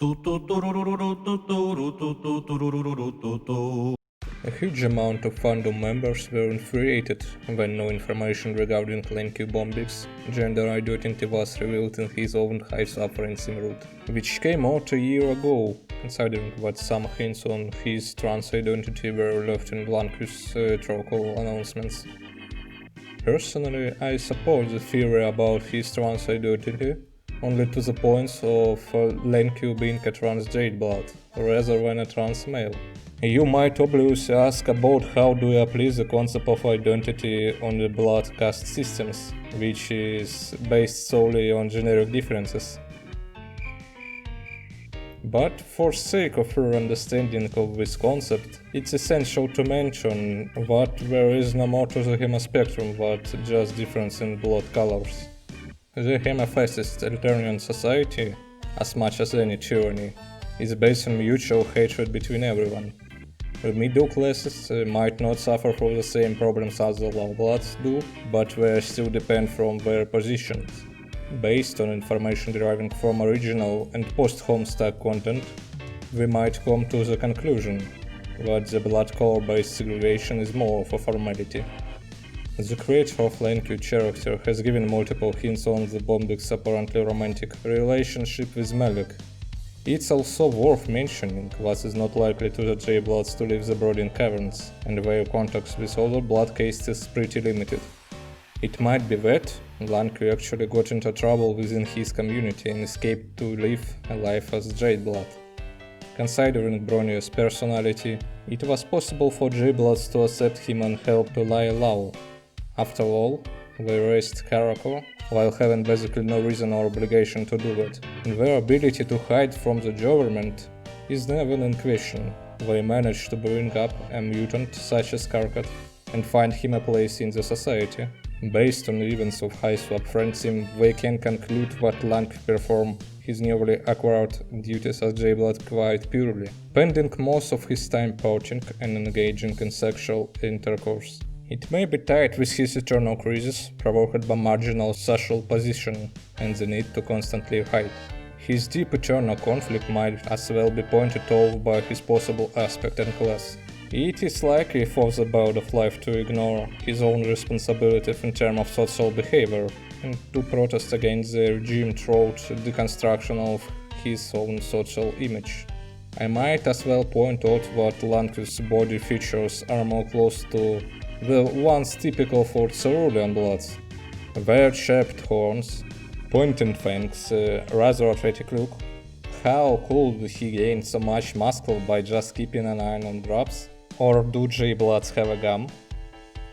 A huge amount of fandom members were infuriated when no information regarding Lenky Bombix gender identity was revealed in his own high-suffering Simroot, which came out a year ago, considering that some hints on his trans identity were left in Blancus' troll announcements. Personally, I support the theory about his trans identity, only to the point of Lenky being a trans Jadeblood, rather than a trans male. You might obviously ask about how do you apply the concept of identity on the blood caste systems, which is based solely on generic differences. But for sake of your understanding of this concept, it's essential to mention that there is no more to the hema spectrum but just difference in blood colors. The hema-fascist Elternyan society, as much as any tyranny, is based on mutual hatred between everyone. The middle classes might not suffer from the same problems as the low bloods do, but they still depend from their positions. Based on information deriving from original and post-Homestuck content, we might come to the conclusion that the blood color-based segregation is more of a formality. The creator of Lenky character has given multiple hints on the Bombix's apparently romantic relationship with Malik. It's also worth mentioning that it's not likely to the J-Bloods to leave the Brooding Caverns, and their contacts with other blood castes is pretty limited. It might be that Lenky actually got into trouble within his community and escaped to live a life as Jadeblood. Considering Bronio's personality, it was possible for J-Bloods to accept him and help to lie low. After all, they raised Karakor while having basically no reason or obligation to do that, and their ability to hide from the government is never in question. They managed to bring up a mutant such as Karkat and find him a place in the society. Based on the events of High Swap Friendsim, they can conclude that Lenky performed his newly acquired duties as J-Blood quite purely, spending most of his time poaching and engaging in sexual intercourse. It may be tied with his eternal crisis, provoked by marginal social position and the need to constantly hide. His deep eternal conflict might as well be pointed out by his possible aspect and class. It is likely for the Bard of Life to ignore his own responsibility in terms of social behavior and to protest against the regime through deconstruction of his own social image. I might as well point out that Lenky's body features are more close to the ones typical for Cerulean bloods. Their shaped horns, pointed fangs, rather athletic look. How could he gain so much muscle by just keeping an eye on drops? Or do J-Bloods have a gum?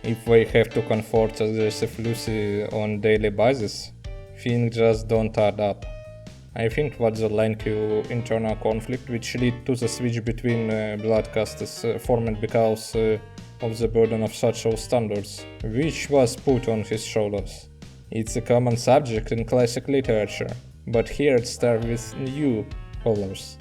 If they have to comfort aggressive Lucy on daily basis, things just don't add up. I think that the Lenky internal conflict which led to the switch between blood castes formed because of the burden of social standards, which was put on his shoulders. It's a common subject in classic literature, but here it starts with new colors.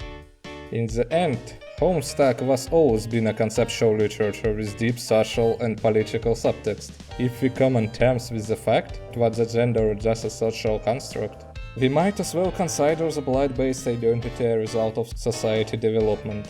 In the end, Homestuck was always been a conceptual literature with deep social and political subtext. If we come on terms with the fact that the gender is just a social construct, we might as well consider the blood-based identity a result of society development.